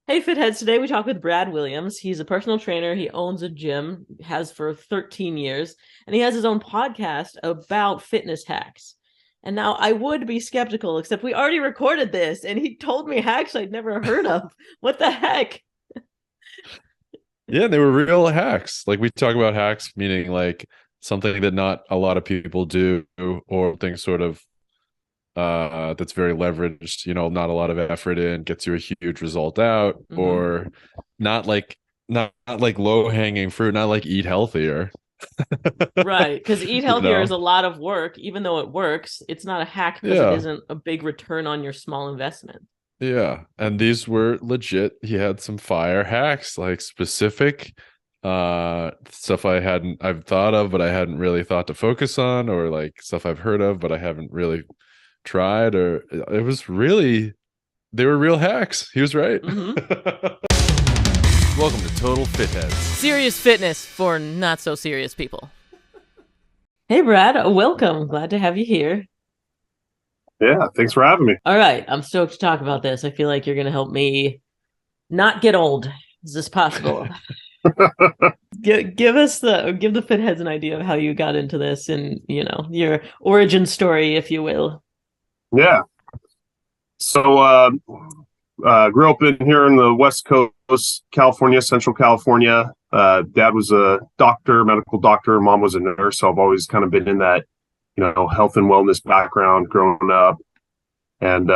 Hey, Fitheads. Today we talk with Brad Williams. He's a personal trainer. He owns a gym, has for 13 years, and he has his own podcast about fitness hacks. And now I would be skeptical, except we already recorded this, and he told me hacks I'd never heard of. What the heck? Yeah, they were real hacks. Like we talk about hacks, meaning like something that not a lot of people do, or things sort of that's very leveraged, not a lot of effort in, gets you a huge result out, Mm-hmm. or not like low hanging fruit, not like eat healthier. Right, because eat You healthier is know? a lot of work. Even though it works, it's not a hack because it Yeah. isn't a big return on your small investment. Yeah. And these were legit. He had some fire hacks, like specific stuff I've thought of, but I hadn't really thought to focus on, or like stuff I've heard of, but I haven't really tried, or it was really, they were real hacks. He was right. Mm-hmm. Welcome to Total Fitheads. Serious fitness for not so serious people. Hey, Brad, welcome. Glad to have you here. Yeah, thanks for having me. All right, I'm stoked to talk about this. I feel like you're going to help me not get old. Is this possible? Give the fitheads an idea of how you got into this and your origin story, if you will. Yeah. So, grew up in here in the West Coast, California, Central California. Dad was a doctor, medical doctor. Mom was a nurse. So I've always kind of been in that, health and wellness background growing up, and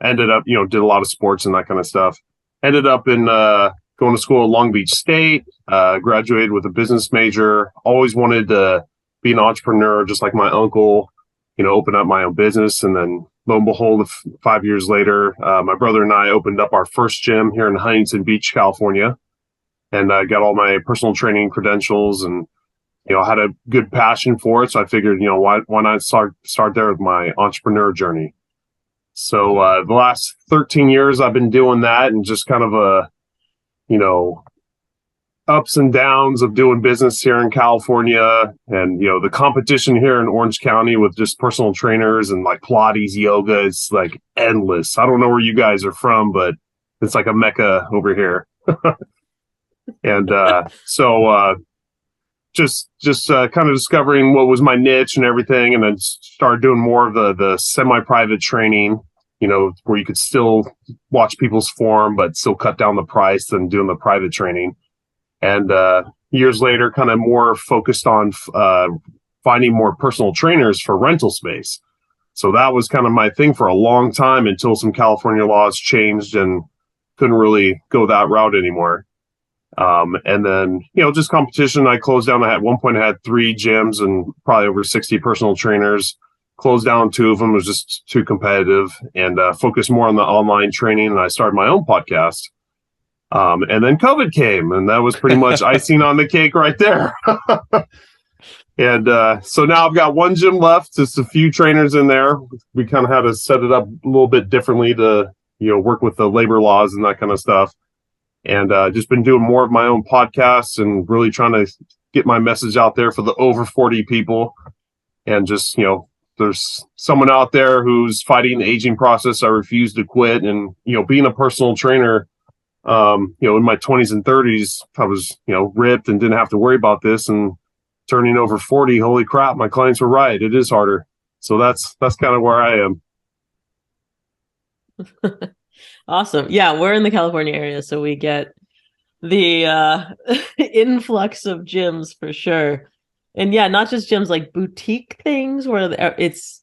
ended up, did a lot of sports and that kind of stuff. Ended up in going to school at Long Beach State. Graduated with a business major. Always wanted to be an entrepreneur, just like my uncle. Open up my own business. And then lo and behold, 5 years later, my brother and I opened up our first gym here in Huntington Beach, California, and I got all my personal training credentials, and had a good passion for it. So I figured, why not start there with my entrepreneur journey. So the last 13 years, I've been doing that, and just kind of you know, ups and downs of doing business here in California, and the competition here in Orange County with just personal trainers and like Pilates, yoga, it's like endless. I don't know where you guys are from, but it's like a mecca over here. And just kind of discovering what was my niche and everything, and then started doing more of the semi-private training, where you could still watch people's form but still cut down the price than doing the private training. And years later, kind of more focused on finding more personal trainers for rental space. So that was kind of my thing for a long time, until some California laws changed and couldn't really go that route anymore. And then, just competition. I closed down. At one point, I had 3 gyms and probably over 60 personal trainers. Closed down 2 of them. It was just too competitive, and focused more on the online training. And I started my own podcast. And then COVID came, and that was pretty much icing on the cake right there. And so now I've got 1 gym left, just a few trainers in there. We kind of had to set it up a little bit differently to, work with the labor laws and that kind of stuff. And just been doing more of my own podcasts and really trying to get my message out there for the over 40 people. And just, there's someone out there who's fighting the aging process. I refuse to quit. And, being a personal trainer, in my 20s and 30s, I was, ripped and didn't have to worry about this. And turning over 40, holy crap, my clients were right. It is harder. So that's kind of where I am. Awesome. Yeah, we're in the California area, so we get the influx of gyms for sure. And yeah, not just gyms, like boutique things where it's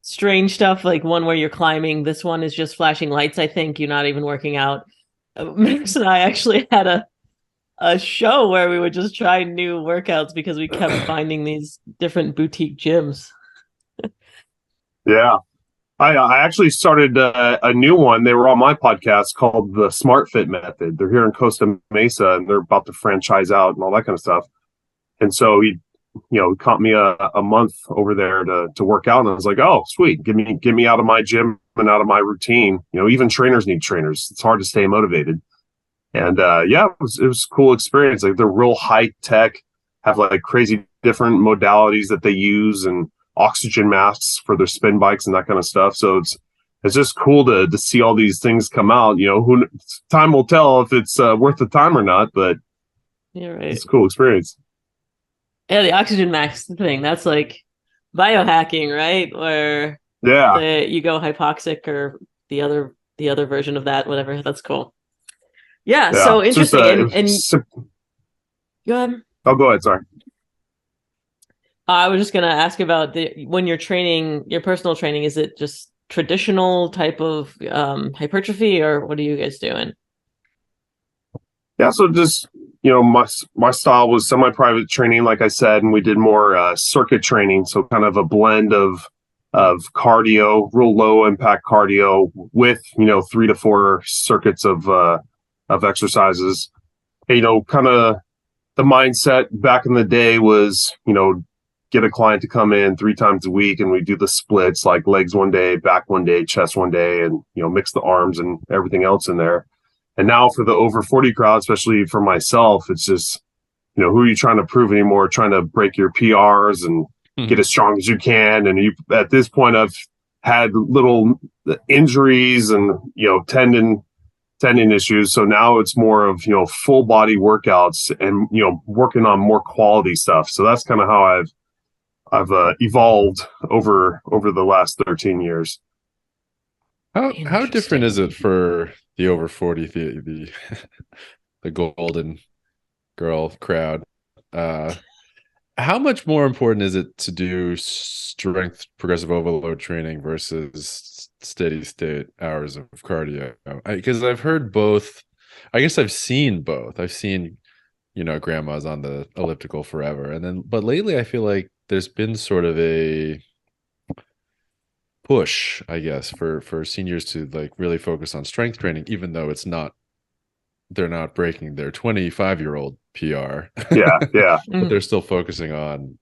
strange stuff, like one where you're climbing. This one is just flashing lights, I think. You're not even working out. Max and I actually had a show where we would just try new workouts because we kept finding these different boutique gyms. Yeah. I actually started a new one. They were on my podcast called the Smart Fit Method. They're here in Costa Mesa, and they're about to franchise out and all that kind of stuff. And so he, caught me a month over there to work out, and I was like, oh, sweet, get me out of my gym and out of my routine. Even trainers need trainers. It's hard to stay motivated. And it was a cool experience. Like, they're real high tech, have like crazy different modalities that they use, and oxygen masks for their spin bikes and that kind of stuff. So it's it's just cool to see all these things come out. Time will tell if it's worth the time or not, but You're it's right. a cool experience. Yeah, the oxygen max thing, that's like biohacking, right? Where Yeah. you go hypoxic or the other version of that, whatever. That's cool. Yeah, Yeah. so It's just interesting. And go ahead. oh, go ahead. Sorry. I was just gonna ask about when you're training, your personal training, is it just traditional type of hypertrophy, or what are you guys doing? Yeah. So just, my style was semi-private training, like I said, and we did more circuit training. So kind of a blend of cardio, real low impact cardio with, 3 to 4 circuits of exercises. Kind of the mindset back in the day was, get a client to come in 3 times a week and we do the splits, like legs one day, back one day, chest one day, and, mix the arms and everything else in there. And now for the over 40 crowd, especially for myself, it's just, who are you trying to prove anymore? Trying to break your PRs and get as strong as you can. And at this point, I've had little injuries and, tendon issues. So now it's more of, full body workouts and, working on more quality stuff. So that's kind of how I've evolved over the last 13 years. How different is it Interesting. for the over 40, the the golden girl crowd? Uh, how much more important is it to do strength progressive overload training versus steady state hours of cardio? Because I've heard both. I guess I've seen both. I've seen, grandmas on the elliptical forever, and then but lately I feel like there's been sort of a push, I guess, for seniors to like really focus on strength training, even though they're not breaking their 25-year-old PR, Yeah. Yeah. but Mhm. they're still focusing on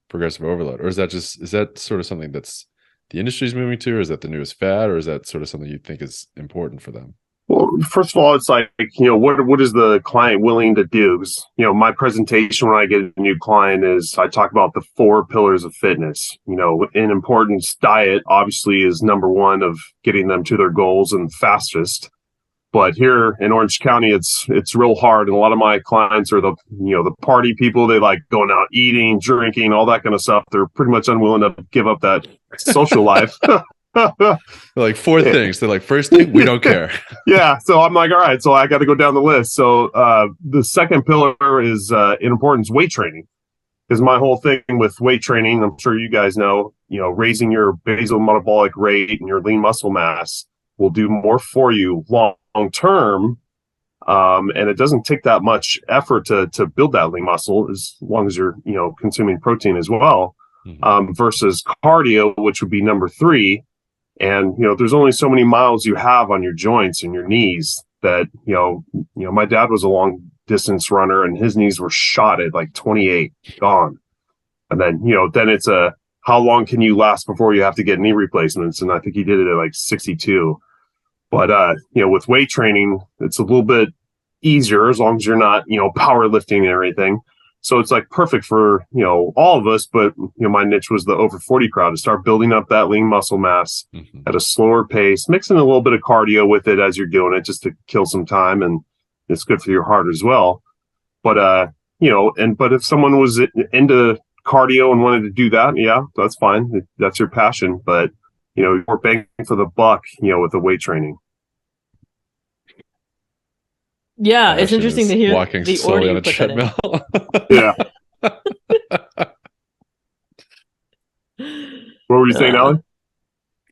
progressive overload. Or is that sort of something that's the industry's moving to, or is that the newest fad, or is that sort of something you think is important for them? Well, first of all, it's like, what is the client willing to do? Because, my presentation when I get a new client is I talk about the 4 pillars of fitness. In importance, diet obviously is number one of getting them to their goals and fastest. But here in Orange County, it's real hard, and a lot of my clients are the party people. They like going out eating, drinking, all that kind of stuff. They're pretty much unwilling to give up that social life. Like 4 things. They're like, first thing, we don't care. Yeah, so I'm like, all right, so I got to go down the list. So the second pillar is in importance, weight training. Because my whole thing with weight training, I'm sure you guys know, raising your basal metabolic rate and your lean muscle mass will do more for you long term. And it doesn't take that much effort to build that lean muscle as long as you're, consuming protein as well, versus cardio, which would be number 3. And, there's only so many miles you have on your joints and your knees that, my dad was a long distance runner and his knees were shot at like 28, gone. And then, then it's how long can you last before you have to get knee replacements? And I think he did it at like 62. But, with weight training, it's a little bit easier as long as you're not, powerlifting and everything. So it's like perfect for, all of us. But, my niche was the over 40 crowd to start building up that lean muscle mass at a slower pace, mixing a little bit of cardio with it as you're doing it just to kill some time. And it's good for your heart as well. But, but if someone was into cardio and wanted to do that, yeah, that's fine. That's your passion. But, we're bang for the buck, with the weight training. Yeah, it's Passion interesting is to hear walking the order slowly on you a put that in. treadmill. Yeah. What were you saying, Uh, Alan?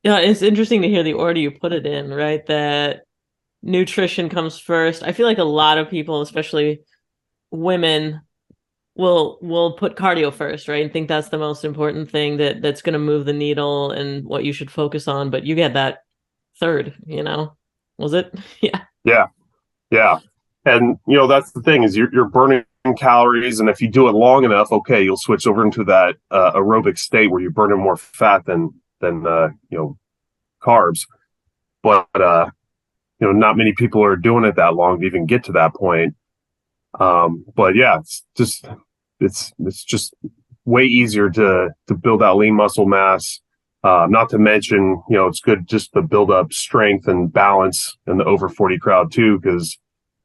yeah, it's interesting to hear the order you put it in, right? That nutrition comes first. I feel like a lot of people, especially women, will put cardio first, right? And think that's the most important thing that's going to move the needle and what you should focus on. But you get that third, was it? Yeah. Yeah. Yeah. And, that's the thing is you're burning calories. And if you do it long enough, okay, you'll switch over into that aerobic state where you're burning more fat than carbs. But, not many people are doing it that long to even get to that point. But yeah, it's just way easier to build that lean muscle mass Not to mention, it's good just to build up strength and balance in the over 40 crowd too, because,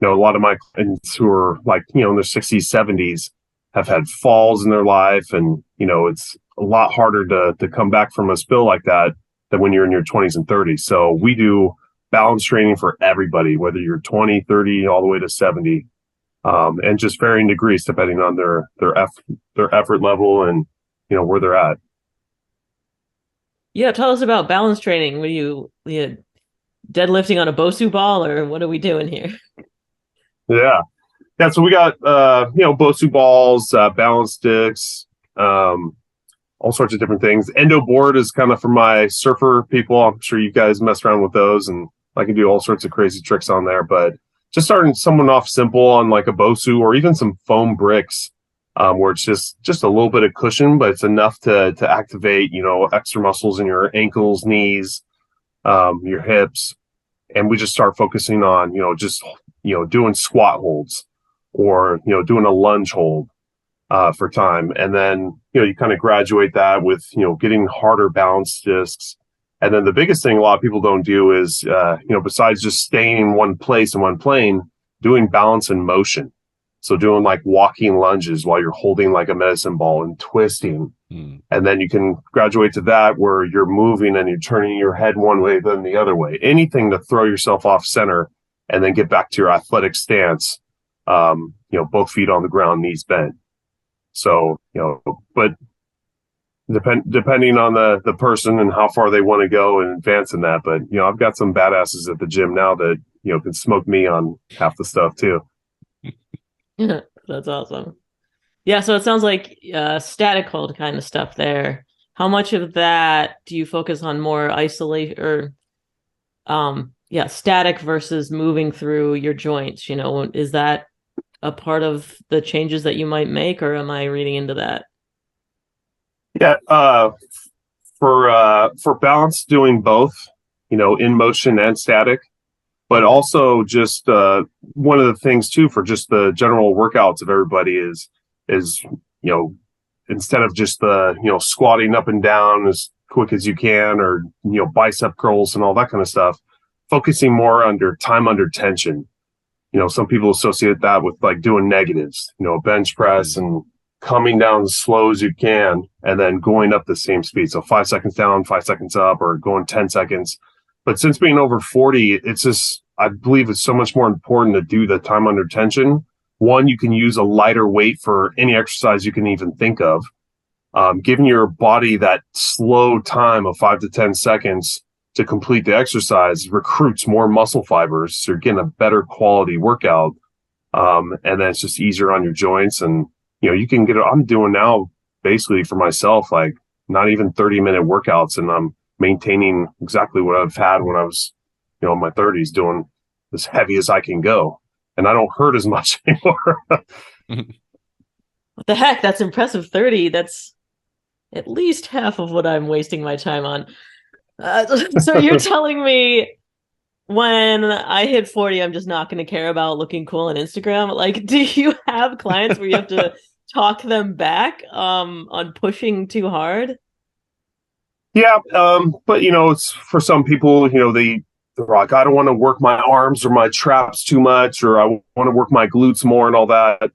a lot of my clients who are like, in their 60s, 70s have had falls in their life. And, it's a lot harder to come back from a spill like that than when you're in your 20s and 30s. So we do balance training for everybody, whether you're 20, 30, all the way to 70, and just varying degrees depending on their effort level and, where they're at. Yeah, tell us about balance training. What are you deadlifting on a Bosu ball, or what are we doing here? Yeah. Yeah. So we got, Bosu balls, balance sticks, all sorts of different things. Endo board is kind of for my surfer people. I'm sure you guys mess around with those, and I can do all sorts of crazy tricks on there, but just starting someone off simple on like a Bosu or even some foam bricks, where it's just a little bit of cushion, but it's enough to activate, extra muscles in your ankles, knees, your hips. And we just start focusing on, doing squat holds or, doing a lunge hold, for time. And then, you kind of graduate that with, getting harder balance discs. And then the biggest thing a lot of people don't do is, besides just staying in one place in one plane, doing balance and motion. So doing like walking lunges while you're holding like a medicine ball and twisting. And then you can graduate to that where you're moving and you're turning your head one way, then the other way. Anything to throw yourself off center and then get back to your athletic stance. Both feet on the ground, knees bent. So, but depending on the person and how far they want to go and advance in that. But, I've got some badasses at the gym now that, can smoke me on half the stuff too. That's awesome. Yeah, so it sounds like static hold kind of stuff there. How much of that do you focus on more isolate or static versus moving through your joints? Is that a part of the changes that you might make, or am I reading into that? Yeah, for balance, doing both, in motion and static. But also just one of the things too for just the general workouts of everybody is instead of just squatting up and down as quick as you can, or bicep curls and all that kind of stuff, focusing more under time under tension. Some people associate that with like doing negatives, bench press and coming down as slow as you can and then going up the same speed. So 5 seconds down, 5 seconds up, or going 10 seconds. But since being over 40, it's just, I believe it's so much more important to do the time under tension. One, you can use a lighter weight for any exercise you can even think of. Giving your body that slow time of 5 to 10 seconds to complete the exercise recruits more muscle fibers. So you're getting a better quality workout. And then it's just easier on your joints. And, you can get it. I'm doing now basically for myself, like not even 30-minute workouts. And I'm maintaining exactly what I've had when I was, in my 30s, doing as heavy as I can go. And I don't hurt as much anymore. What the heck? That's impressive. 30. That's at least half of what I'm wasting my time on. So you're telling me when I hit 40, I'm just not going to care about looking cool on Instagram? Like, do you have clients where you have to talk them back on pushing too hard? Yeah, but it's for some people, they're like, I don't want to work my arms or my traps too much, or I want to work my glutes more and all that.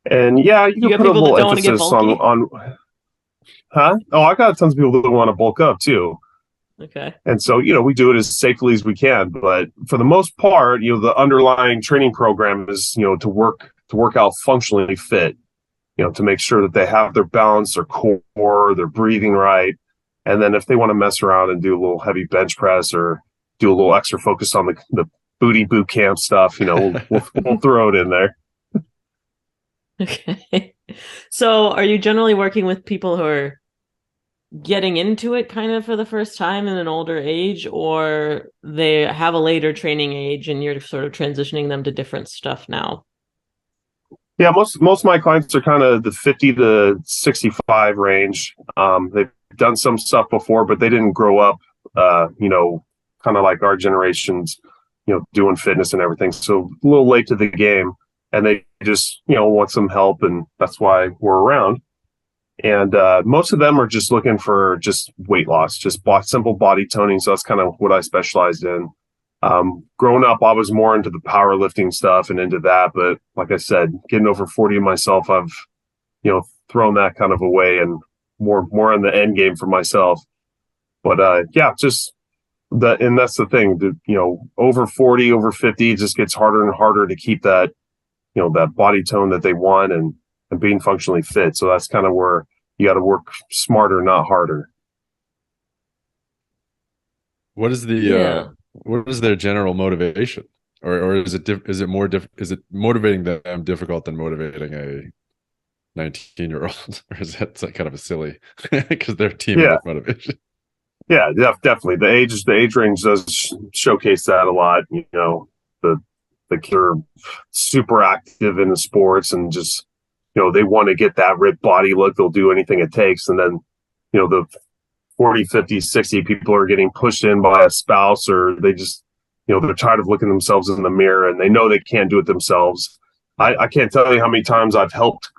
And yeah, you can put a little emphasis on, huh? Oh, I got tons of people that want to bulk up too. Okay. And so, we do it as safely as we can. But for the most part, the underlying training program is, to work out functionally fit, to make sure that they have their balance, their core, their breathing right. And then if they want to mess around and do a little heavy bench press or do a little extra focus on the booty boot camp stuff, we'll throw it in there. Okay. So are you generally working with people who are getting into it kind of for the first time in an older age, or they have a later training age and you're sort of transitioning them to different stuff now? Yeah, most of my clients are kind of the 50 to 65 range. They've done some stuff before, but they didn't grow up, kind of like our generations, doing fitness and everything. So a little late to the game, and they just, want some help, and that's why we're around. And most of them are just looking for just weight loss, just simple body toning. So that's kind of what I specialized in. Growing up, I was more into the powerlifting stuff and into that. But like I said, getting over 40 myself, I've, thrown that kind of away and more on the end game for myself. But yeah, just and that's the thing, over 40, over 50, it just gets harder and harder to keep that, that body tone that they want and being functionally fit. So that's kind of where you got to work smarter, not harder. What is what is their general motivation, or is it motivating them difficult than motivating a 19-year-old, or is that kind of a silly because they're teaming with motivation? Yeah, definitely. The age range does showcase that a lot. The kids are super active in the sports and just, they want to get that ripped body look. They'll do anything it takes. And then, the 40, 50, 60 people are getting pushed in by a spouse, or they just, they're tired of looking themselves in the mirror and they know they can't do it themselves. I can't tell you how many times I've helped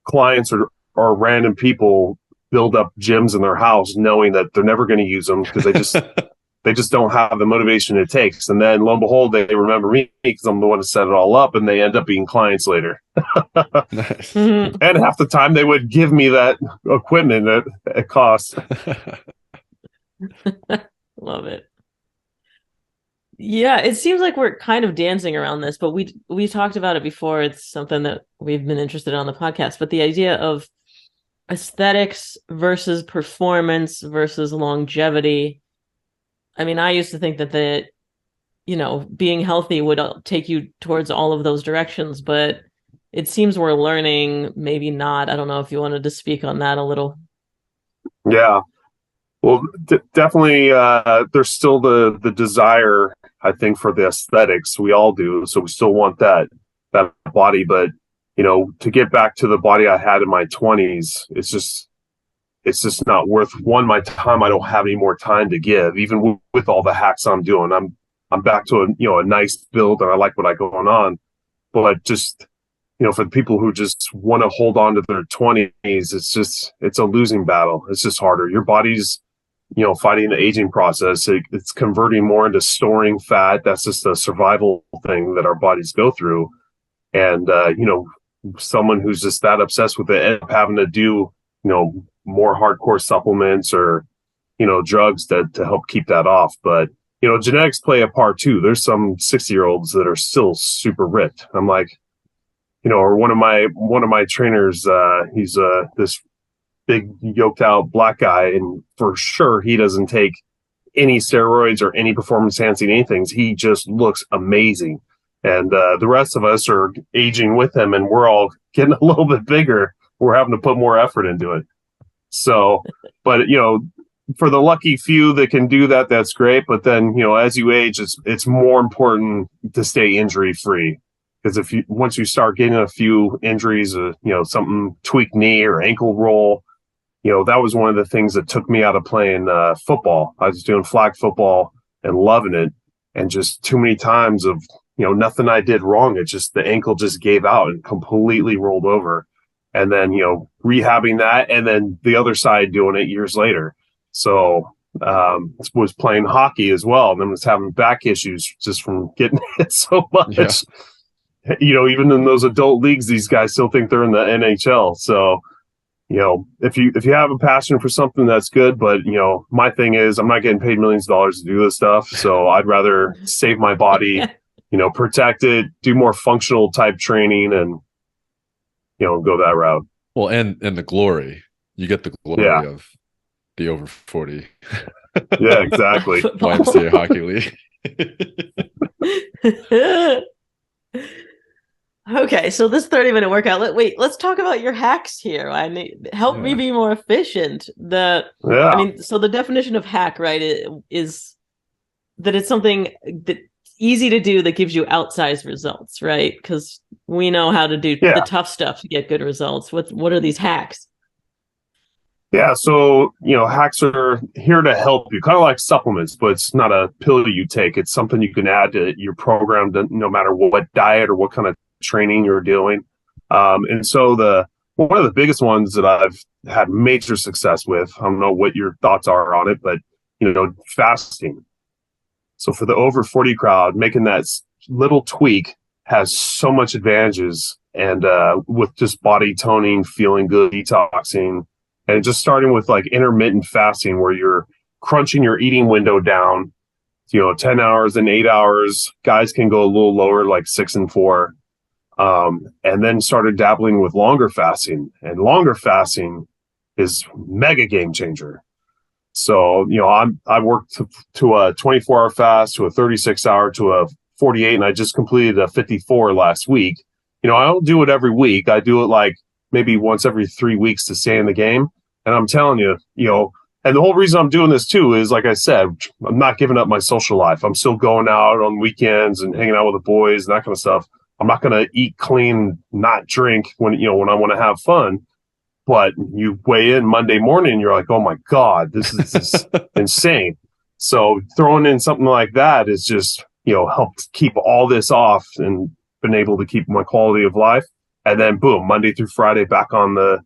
clients or random people build up gyms in their house knowing that they're never going to use them because they just don't have the motivation it takes. And then lo and behold, they remember me because I'm the one to set it all up, and they end up being clients later. Nice. And half the time they would give me that equipment at cost. Love it. Yeah, it seems like we're kind of dancing around this, but we talked about it before. It's something that we've been interested in on the podcast, but the idea of aesthetics versus performance versus longevity. I mean, I used to think that being healthy would take you towards all of those directions, but it seems we're learning maybe not. I don't know if you wanted to speak on that a little. Yeah. Well, definitely there's still the desire, I think, for the aesthetics. We all do. So we still want that body, but to get back to the body I had in my 20s, it's just not worth my time. I don't have any more time to give, even with all the hacks I'm doing. I'm back to a nice build, and I like what I going on. But just for the people who just want to hold on to their 20s, it's a losing battle. It's just harder. Your body's fighting the aging process. It's converting more into storing fat. That's just a survival thing that our bodies go through. And someone who's just that obsessed with it end up having to do more hardcore supplements or drugs to help keep that off. But genetics play a part too. There's some 60-year-olds that are still super ripped. I'm like, or one of my trainers, he's this big yoked out black guy, and for sure he doesn't take any steroids or any performance enhancing anything. He just looks amazing. And the rest of us are aging with him, and we're all getting a little bit bigger. We're having to put more effort into it. So, but for the lucky few that can do that, that's great. But then, as you age, it's more important to stay injury free, because once you start getting a few injuries, something tweaked knee or ankle roll, that was one of the things that took me out of playing football. I was doing flag football and loving it, and just too many times of nothing I did wrong. It's just the ankle just gave out and completely rolled over. And then, rehabbing that, and then the other side doing it years later. So was playing hockey as well, and then was having back issues just from getting hit so much. Yeah. Even in those adult leagues, these guys still think they're in the NHL. So, if you have a passion for something, that's good. But, my thing is, I'm not getting paid millions of dollars to do this stuff. So I'd rather save my body, protect it, do more functional type training, and go that route. Well, and the glory, you get the glory of the over 40. Yeah, exactly. YMCA hockey league. Okay, so this 30-minute workout. Let's talk about your hacks here. Help me be more efficient. So the definition of hack, right, is that it's something that easy to do that gives you outsized results, right? Because we know how to do the tough stuff to get good results. What are these hacks? Yeah, so hacks are here to help you, kind of like supplements, but it's not a pill you take. It's something you can add to your program, no matter what diet or what kind of training you're doing. And so the one of the biggest ones that I've had major success with, I don't know what your thoughts are on it, but fasting. So for the over 40 crowd, making that little tweak has so much advantages. And with just body toning, feeling good, detoxing, and just starting with like intermittent fasting where you're crunching your eating window down, 10 hours and 8 hours. Guys can go a little lower, like 6 and 4. And then started dabbling with longer fasting, and longer fasting is mega game changer. So, I worked to a 24-hour fast, to a 36-hour, to a 48, and I just completed a 54 last week. I don't do it every week. I do it like maybe once every 3 weeks to stay in the game. And I'm telling you, and the whole reason I'm doing this too is, like I said, I'm not giving up my social life. I'm still going out on weekends and hanging out with the boys and that kind of stuff. I'm not going to eat clean, not drink when I want to have fun. But you weigh in Monday morning, you're like, oh my God, this is insane. So throwing in something like that is just, helped keep all this off and been able to keep my quality of life. And then boom, Monday through Friday, back on the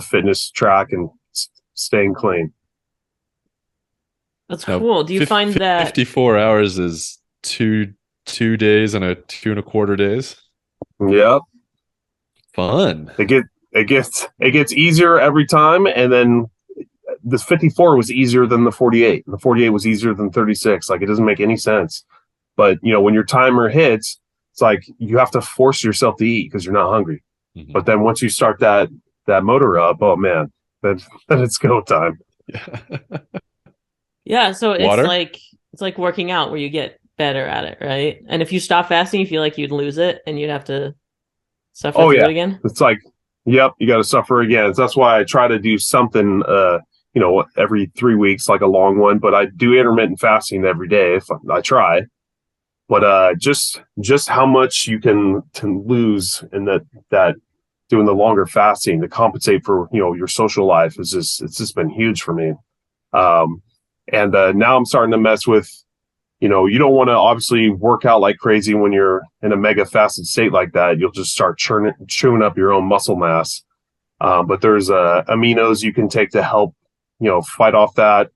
fitness track and staying clean. That's cool. Do you find that 54 hours is two days and 2.25 days? Yeah. Fun. It gets easier every time, and then this 54 was easier than the 48. The 48 was easier than 36. Like, it doesn't make any sense. But when your timer hits, it's like you have to force yourself to eat because you're not hungry. Mm-hmm. But then once you start that motor up, oh man, then it's go time. Yeah. Yeah, so Water? it's like working out where you get better at it, right? And if you stop fasting, you feel like you'd lose it and you'd have to suffer through it again. It's like, yep, you got to suffer again. So that's why I try to do something, every 3 weeks, like a long one. But I do intermittent fasting every day if I try. But just how much you can lose in that doing the longer fasting to compensate for your social life it's just been huge for me. And now I'm starting to mess with, you don't want to obviously work out like crazy when you're in a mega fasted state like that. You'll just start chewing up your own muscle mass. But there's aminos you can take to help, fight off that.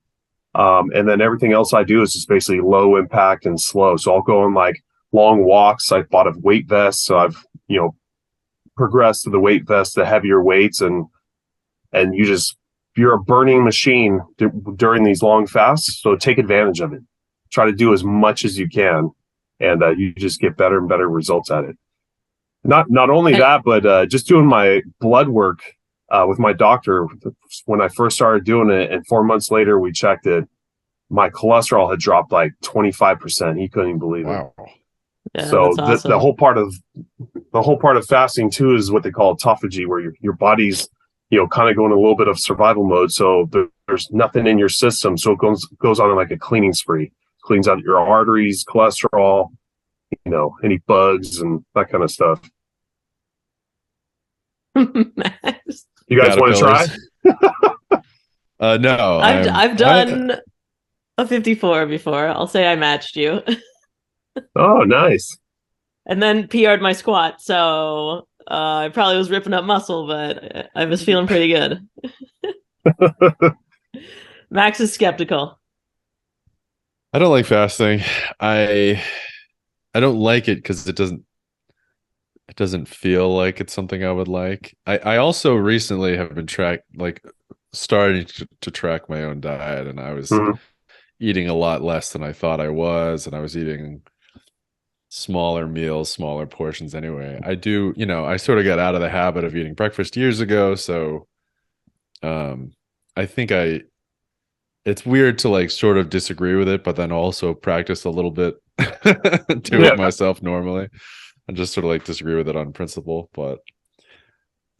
And then everything else I do is just basically low impact and slow. So I'll go on like long walks. I bought a weight vest. So I've, progressed to the weight vest, the heavier weights, and you're a burning machine during these long fasts. So take advantage of it. Try to do as much as you can, and you just get better and better results at it. Not only that, but just doing my blood work with my doctor when I first started doing it, and 4 months later we checked it. My cholesterol had dropped like 25%. He couldn't even believe it. Wow. Yeah, so that's awesome. the whole part of fasting too is what they call autophagy, where your body's kind of going a little bit of survival mode. So there's nothing in your system, so it goes on like a cleaning spree. Cleans out your arteries, cholesterol, any bugs and that kind of stuff. Nice. You guys want to try? No. I've done a 54 before. I'll say I matched you. Oh, nice. And then PR'd my squat, so I probably was ripping up muscle, but I was feeling pretty good. Max is skeptical. I don't like fasting. I don't like it because it doesn't feel like it's something I would like. I also recently have been starting to track my own diet, and I was eating a lot less than I thought I was, and I was eating smaller meals, smaller portions anyway. I do, I sort of got out of the habit of eating breakfast years ago, so I think it's weird to like sort of disagree with it, but then also practice a little bit it myself normally, and just sort of like disagree with it on principle. But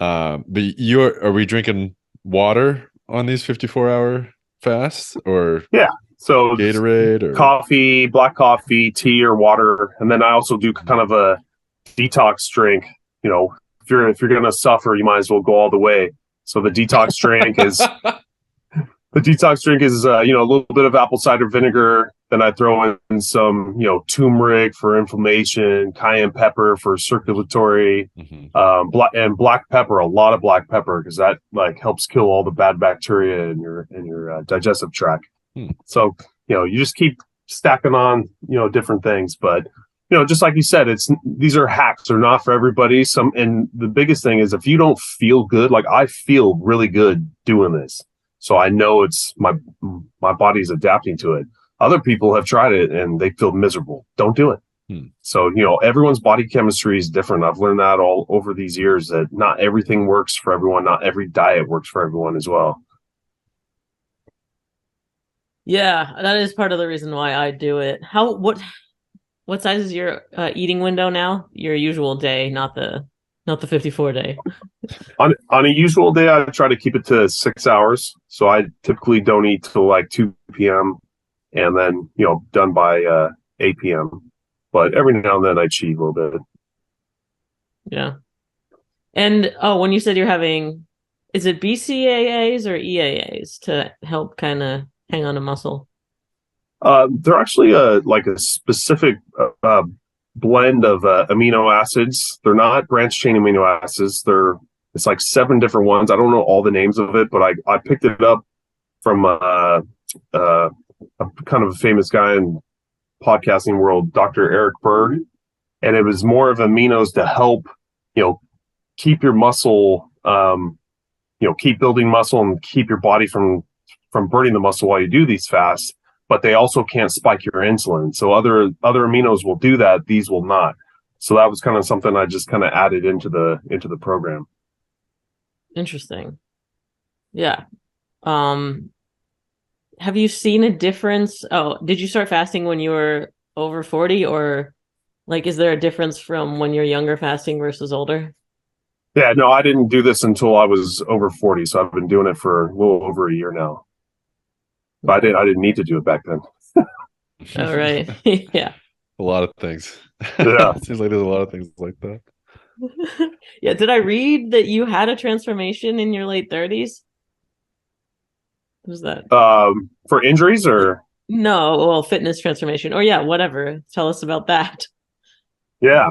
are we drinking water on these 54-hour fasts, or so Gatorade or coffee, black coffee, tea, or water? And then I also do kind of a detox drink. If you're gonna suffer, you might as well go all the way. So the detox drink is The detox drink is, a little bit of apple cider vinegar. Then I throw in some, turmeric for inflammation, cayenne pepper for circulatory, black pepper, a lot of black pepper, because that like helps kill all the bad bacteria in your digestive tract. So, you just keep stacking on, different things. But, just like you said, these are hacks. They're not for everybody. And the biggest thing is if you don't feel good, like I feel really good doing this. So I know it's my body's adapting to it. Other people have tried it and they feel miserable. Don't do it. So, everyone's body chemistry is different. I've learned that all over these years, that not everything works for everyone. Not every diet works for everyone as well. Yeah, that is part of the reason why I do it. What size is your eating window now? Your usual day, not the 54 day. On a usual day, I try to keep it to 6 hours. So I typically don't eat till like 2 p.m. and then, done by 8 p.m. But every now and then I cheat a little bit. Yeah. And when you said you're having, is it BCAAs or EAAs to help kind of hang on to muscle? They're actually like a specific blend of amino acids. They're not branched chain amino acids. It's like 7 different ones. I don't know all the names of it, but I picked it up from a kind of a famous guy in podcasting world, Dr. Eric Berg, and it was more of aminos to help, keep your muscle, keep building muscle and keep your body from burning the muscle while you do these fasts. But they also can't spike your insulin. So other aminos will do that. These will not. So that was kind of something I just kind of added into the program. Interesting. Yeah. Have you seen a difference? Oh, did you start fasting when you were over 40, or like, is there a difference from when you're younger fasting versus older? Yeah, no, I didn't do this until I was over 40. So I've been doing it for a little over a year now. But I didn't need to do it back then. All right. Yeah. A lot of things. Yeah. It seems like there's a lot of things like that. Yeah. Did I read that you had a transformation in your late 30s? What was that? For injuries or? No, well, fitness transformation, or yeah, whatever. Tell us about that. Yeah.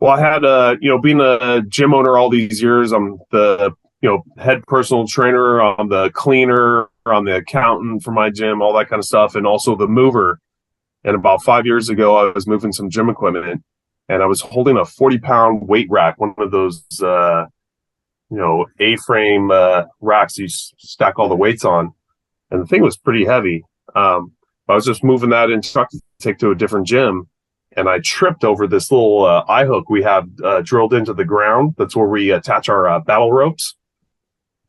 Well, I had, being a gym owner all these years, I'm the, head personal trainer, I'm the cleaner, I'm the accountant for my gym, all that kind of stuff, and also the mover. And about 5 years ago, I was moving some gym equipment, and I was holding a 40-pound weight rack, one of those, A-frame racks you stack all the weights on. And the thing was pretty heavy. I was just moving that in truck to take to a different gym, and I tripped over this little eye hook we have drilled into the ground. That's where we attach our battle ropes.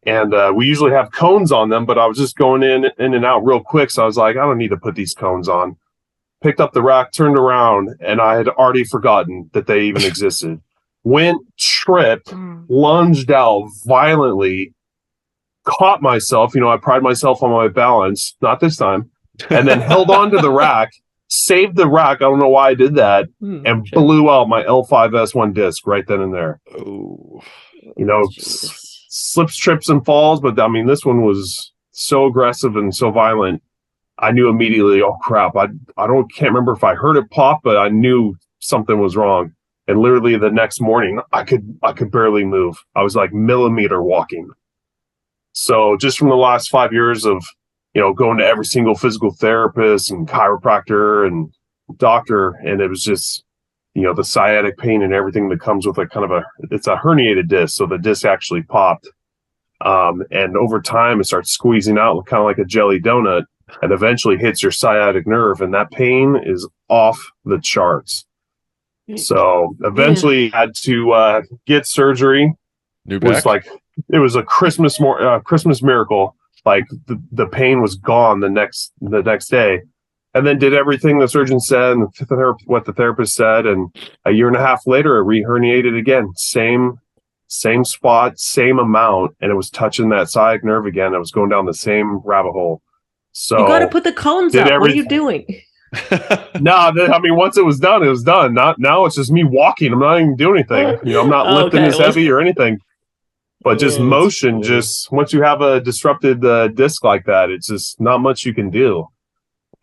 And we usually have cones on them, but I was just going in and out real quick. So I was like, I don't need to put these cones on. Picked up the rack, turned around, and I had already forgotten that they even existed. Went, tripped, lunged out violently, caught myself. I pride myself on my balance, not this time, and then held on to the rack, saved the rack. I don't know why I did that, and blew out my L5S1 disc right then and there. Oh, Slips, trips, and falls. But I mean, this one was so aggressive and so violent. I knew immediately, oh crap. Can't remember if I heard it pop, but I knew something was wrong. And literally the next morning, I could barely move. I was like millimeter walking. So just from the last 5 years of, going to every single physical therapist and chiropractor and doctor, and it was just, the sciatic pain and everything that comes with it's a herniated disc. So the disc actually popped. And over time, it starts squeezing out kind of like a jelly donut, and eventually hits your sciatic nerve. And that pain is off the charts. So eventually had to get surgery. New back? It was a Christmas miracle. Like the pain was gone the next day. And then did everything the surgeon said and what the therapist said. And a year and a half later, it re-herniated again. Same spot, same amount. And it was touching that sciatic nerve again. It was going down the same rabbit hole. So you got to put the cones up. What are you doing? No, I mean, once it was done, it was done. Now it's just me walking. I'm not even doing anything. I'm not lifting as heavy or anything. But just It's motion, funny. just once you have a disrupted disc like that, it's just not much you can do.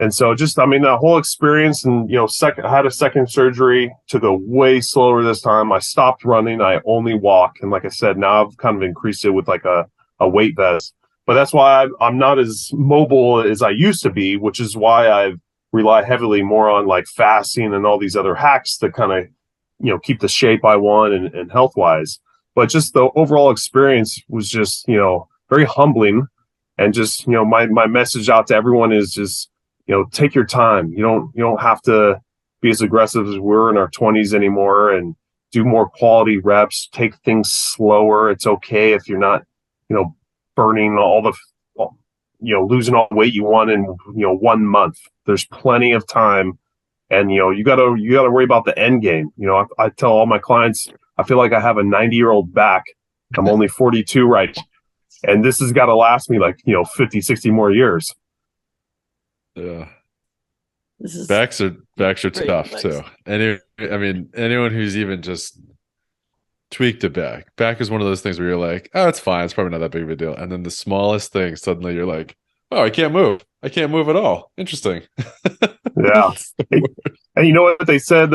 And so just, I mean, that whole experience and, I had a second surgery, took a way slower this time. I stopped running. I only walk. And like I said, now I've kind of increased it with like a weight vest. But that's why I'm not as mobile as I used to be, which is why I rely heavily more on like fasting and all these other hacks to kind of, keep the shape I want and health wise. But just the overall experience was just, very humbling. And just, my message out to everyone is just, take your time. You don't have to be as aggressive as we're in our 20s anymore, and do more quality reps. Take things slower. It's okay if you're not, burning all the, losing all the weight you want in, 1 month. There's plenty of time, and you gotta worry about the end game. I tell all my clients, I feel like I have a 90-year-old back. I'm only 42 right, and this has got to last me like 50, 60 more years. Yeah. This is Backs are great tough advice. too. Anyone who's even just tweaked a back is one of those things where you're like, oh, it's fine, it's probably not that big of a deal. And then the smallest thing, suddenly you're like, oh, I can't move at all. Interesting. Yeah. And you know what they said?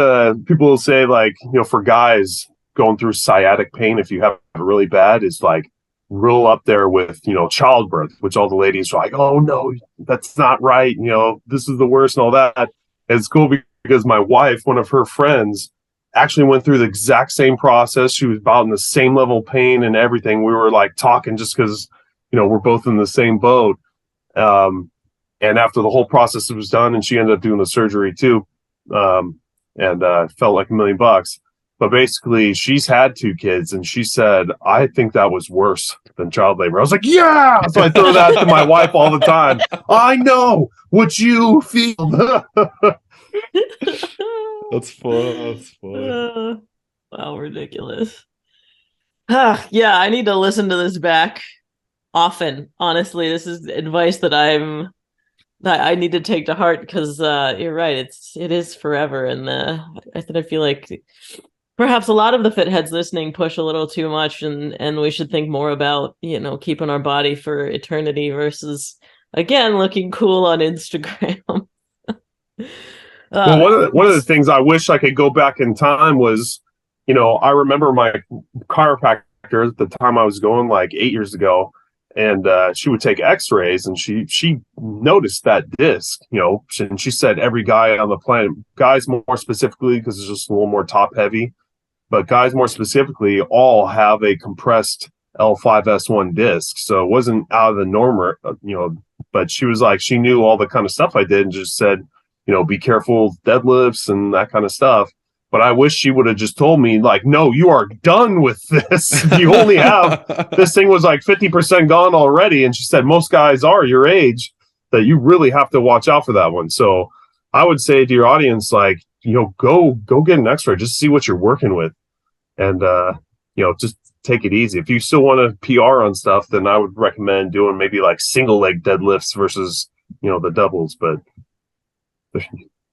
People will say, like, for guys going through sciatic pain, if you have it really bad, is like real up there with, childbirth, which all the ladies are like, oh, no, that's not right. This is the worst and all that. And it's cool because my wife, one of her friends, actually went through the exact same process. She was about in the same level of pain and everything. We were like talking just because, we're both in the same boat. And after the whole process was done, and she ended up doing the surgery too, and felt like $1 million. But basically, she's had 2 kids, and she said, I think that was worse than child labor. I was like, yeah! So I throw that to my wife all the time. I know what you feel. That's funny. Wow, ridiculous. Yeah, I need to listen to this back often. Honestly, this is advice that I need to take to heart, because you're right. It is forever, and I feel like perhaps a lot of the fit heads listening push a little too much, and we should think more about keeping our body for eternity versus, again, looking cool on Instagram. Well, one of the things I wish I could go back in time was, I remember my chiropractor at the time I was going, like 8 years ago, and she would take X-rays, and she noticed that disc, and she said every guy on the planet, guys more specifically because it's just a little more top heavy, but guys more specifically all have a compressed L5S1 disc, so it wasn't out of the norm, But she was like, she knew all the kind of stuff I did, and just said, be careful deadlifts and that kind of stuff. But I wish she would have just told me, like, no, you are done with this. You only have, this thing was like 50% gone already. And she said, most guys are your age, that you really have to watch out for that one. So I would say to your audience, like, go get an X-ray, just see what you're working with. And, just take it easy. If you still want to PR on stuff, then I would recommend doing maybe like single leg deadlifts versus, the doubles. But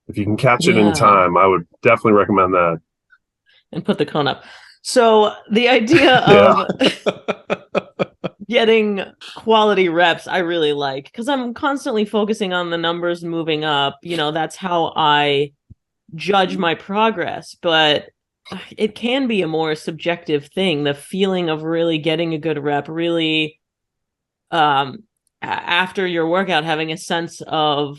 if you can catch it in time, I would definitely recommend that. And put the cone up. So the idea of getting quality reps, I really like, because I'm constantly focusing on the numbers moving up. That's how I judge my progress. But it can be a more subjective thing. The feeling of really getting a good rep, really, after your workout, having a sense of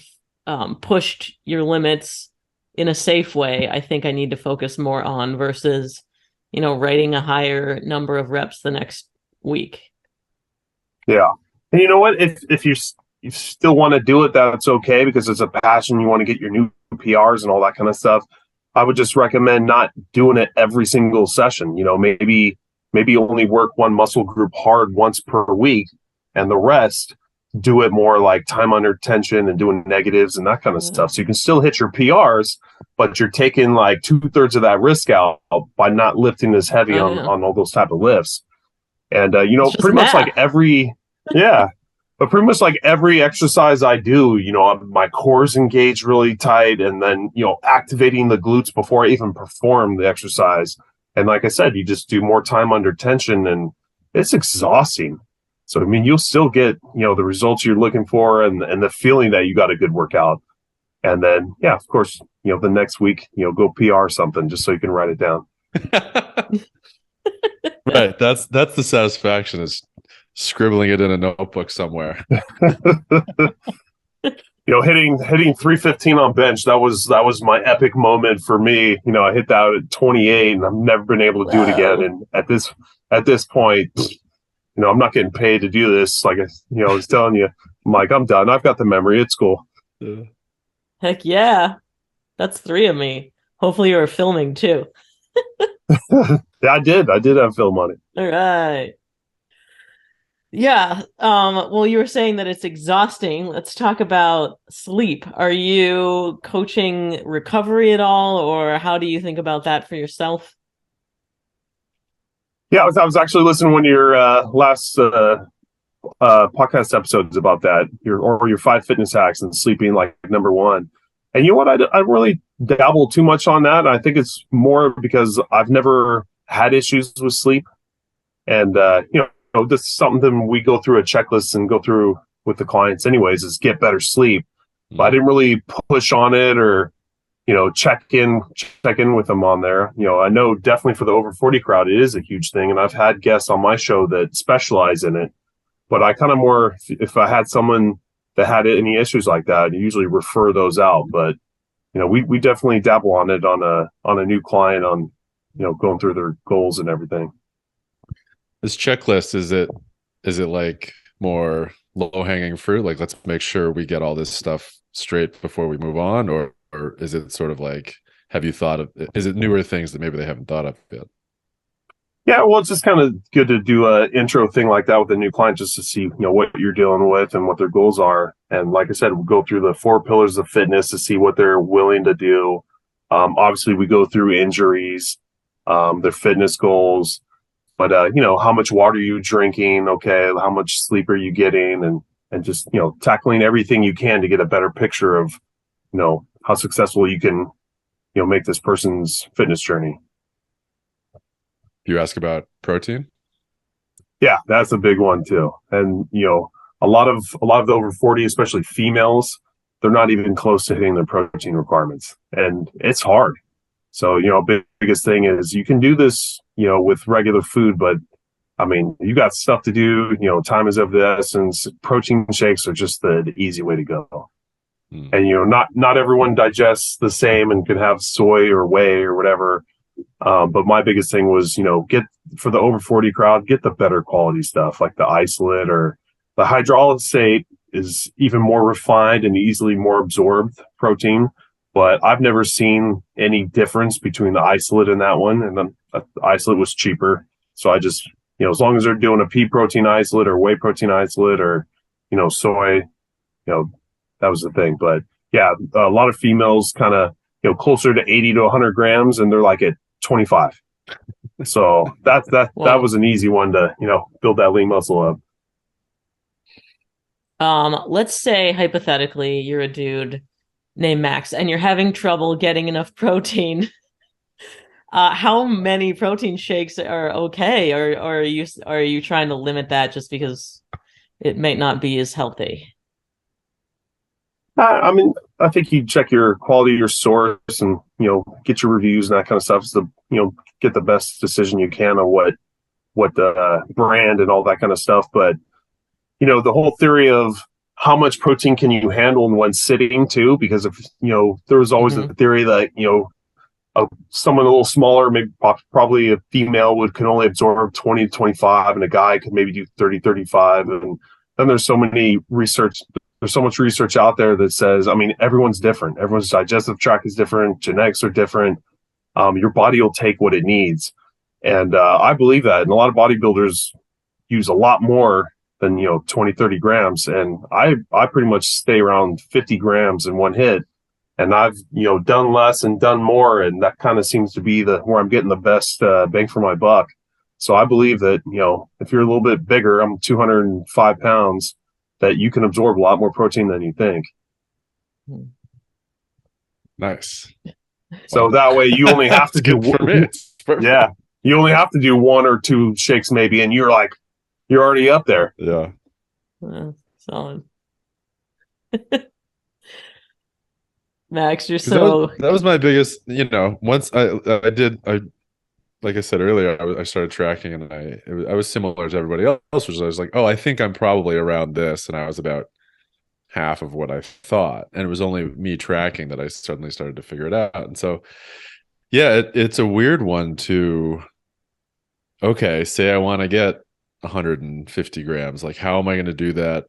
pushed your limits in a safe way, I think I need to focus more on versus, writing a higher number of reps the next week. Yeah. And you know what? If you still want to do it, that's okay, because it's a passion. You want to get your new PRs and all that kind of stuff. I would just recommend not doing it every single session. Maybe only work one muscle group hard once per week, and the rest do it more like time under tension and doing negatives and that kind of stuff. So you can still hit your PRs, but you're taking like 2/3 of that risk out by not lifting as heavy on all those type of lifts. And, pretty much like every exercise I do, my core's engaged really tight, and then, activating the glutes before I even perform the exercise. And like I said, you just do more time under tension, and it's exhausting. So, I mean, you'll still get, the results you're looking for and the feeling that you got a good workout. And then, yeah, of course, the next week, go PR something just so you can write it down. Right. That's the satisfaction, is scribbling it in a notebook somewhere. Hitting 315 on bench, that was my epic moment for me. I hit that at 28 and I've never been able to do it again. And at this point, I'm not getting paid to do this. Like, I was telling you, I'm like, I'm done. I've got the memory. It's cool. Yeah. Heck yeah. That's 3 of me. Hopefully you were filming too. Yeah, I did have film on it. All right. Yeah. Well, you were saying that it's exhausting. Let's talk about sleep. Are you coaching recovery at all, or how do you think about that for yourself? Yeah, I was actually listening to one of your last podcast episodes about that, your 5 fitness hacks and sleeping like number one. And you know what? I really dabble too much on that. I think it's more because I've never had issues with sleep, and this is something we go through a checklist and go through with the clients anyways, is get better sleep. But I didn't really push on it or check in with them on there. I know definitely for the over 40 crowd, it is a huge thing. And I've had guests on my show that specialize in it, but I kind of more, if I had someone that had any issues like that, I usually refer those out. But, we definitely dabble on it on a new client on, going through their goals and everything. This checklist, is it like more low hanging fruit? Like, let's make sure we get all this stuff straight before we move on, or is it sort of like, have you thought of, is it newer things that maybe they haven't thought of yet? Yeah, well, it's just kind of good to do a intro thing like that with a new client, just to see, what you're dealing with and what their goals are. And like I said, we'll go through the 4 pillars of fitness to see what they're willing to do. Obviously we go through injuries, their fitness goals, but, how much water are you drinking? Okay. How much sleep are you getting? And just, tackling everything you can to get a better picture of, how successful you can, make this person's fitness journey. You ask about protein? Yeah, that's a big one too. And, a lot of the over 40, especially females, they're not even close to hitting their protein requirements, and it's hard. So, biggest thing is you can do this, with regular food, but I mean, you got stuff to do, time is of the essence. Protein shakes are just the easy way to go. And, not everyone digests the same and can have soy or whey or whatever. But my biggest thing was, get for the over 40 crowd, get the better quality stuff like the isolate, or the hydrolysate is even more refined and easily more absorbed protein. But I've never seen any difference between the isolate and that one. And then the isolate was cheaper. So I just, as long as they're doing a pea protein isolate or whey protein isolate or, soy, that was the thing. But yeah, a lot of females kind of, closer to 80 to 100 grams, and they're like at 25. So that was an easy one to, build that lean muscle up. Let's say hypothetically you're a dude named Max and you're having trouble getting enough protein. How many protein shakes are okay, or are you trying to limit that just because it might not be as healthy? I mean, I think you check your quality of your source and, get your reviews and that kind of stuff. So, get the best decision you can on what the brand and all that kind of stuff. But, the whole theory of how much protein can you handle in one sitting too, because if, there was always the theory that, someone a little smaller, maybe probably a female could only absorb 20 to 25, and a guy could maybe do 30, 35. And then there's so much research out there that says, I mean, everyone's different. Everyone's digestive tract is different. Genetics are different. Your body will take what it needs. And I believe that. And a lot of bodybuilders use a lot more than, 20, 30 grams. And I pretty much stay around 50 grams in one hit. And I've, done less and done more. And that kind of seems to be where I'm getting the best bang for my buck. So I believe that, if you're a little bit bigger, I'm 205 pounds, that you can absorb a lot more protein than you think. Nice. So that way you only have to do good for me. Yeah. You only have to do 1 or 2 shakes maybe, and you're like you're already up there. Yeah. Solid. Max, you're 'Cause so that was my biggest, once I like I said earlier, I started tracking, and I was similar to everybody else, which I was like, oh, I think I'm probably around this, and I was about half of what I thought, and it was only me tracking that I suddenly started to figure it out. And so, yeah, it's a weird one to, okay, say I want to get 150 grams, like how am I going to do that?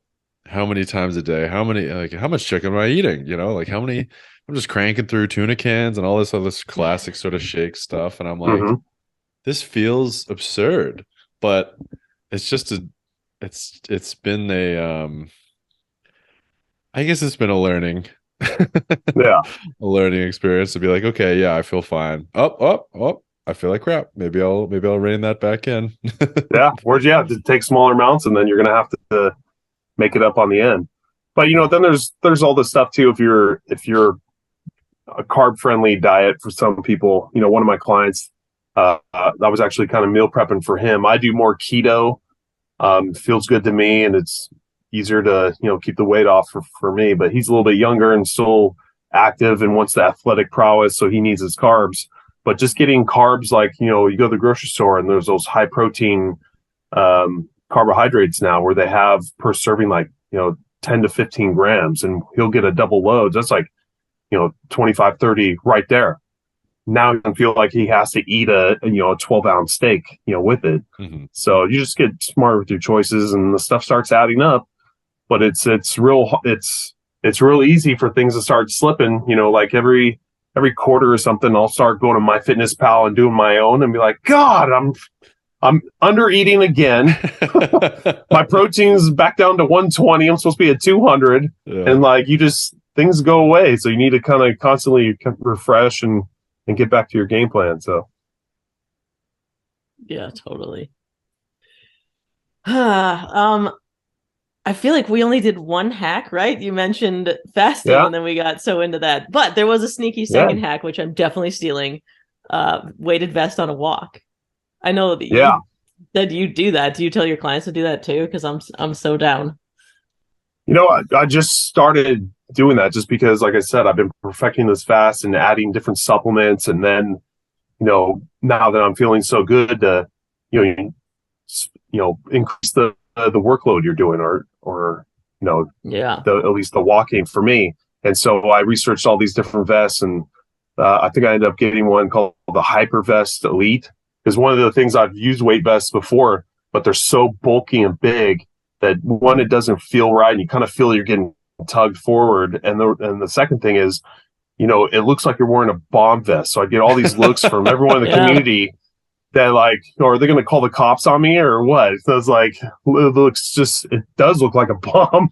How many times a day? How much chicken am I eating? Like how many? I'm just cranking through tuna cans and all this other classic sort of shake stuff, and I'm like, this feels absurd. But it's just it's been I guess it's been a learning Yeah. a learning experience to be like, okay, yeah, I feel fine. I feel like crap. Maybe I'll rein that back in. Yeah. Whereas, yeah, to take smaller amounts, and then you're going to have to make it up on the end. But then there's all this stuff too. If you're a carb friendly diet for some people, one of my clients, I was actually kind of meal prepping for him. I do more keto. Feels good to me, and it's easier to keep the weight off for me. But he's a little bit younger and still active and wants the athletic prowess, so he needs his carbs. But just getting carbs, like you go to the grocery store and there's those high protein carbohydrates now where they have per serving like 10 to 15 grams, and he'll get a double load. That's like 25, 30 right there. Now he can feel like he has to eat a 12-ounce steak with it. So you just get smarter with your choices, and the stuff starts adding up. But it's real easy for things to start slipping. Like every quarter or something, I'll start going to MyFitnessPal and doing my own and be like, God, I'm under eating again. My protein's back down to 120. I'm supposed to be at 200. Yeah. And like things go away. So you need to kind of constantly refresh and get back to your game plan. So yeah, totally. I feel like we only did one hack, right? You mentioned fasting, and then we got so into that. But there was a sneaky second hack, which I'm definitely stealing. Weighted vest on a walk. I know that you said you do that. Do you tell your clients to do that too? Because I'm so down. I just started doing that just because, like I said, I've been perfecting this fast and adding different supplements, and then now that I'm feeling so good to increase the workload you're doing, or at least the walking for me. And so I researched all these different vests, and I think I ended up getting one called the Hyper Vest Elite, because one of the things, I've used weight vests before, but they're so bulky and big that one, it doesn't feel right, and you kind of feel you're getting tugged forward. And the second thing is, it looks like you're wearing a bomb vest. So I get all these looks from everyone in the community that like, are they going to call the cops on me or what? So it's like, it does look like a bomb.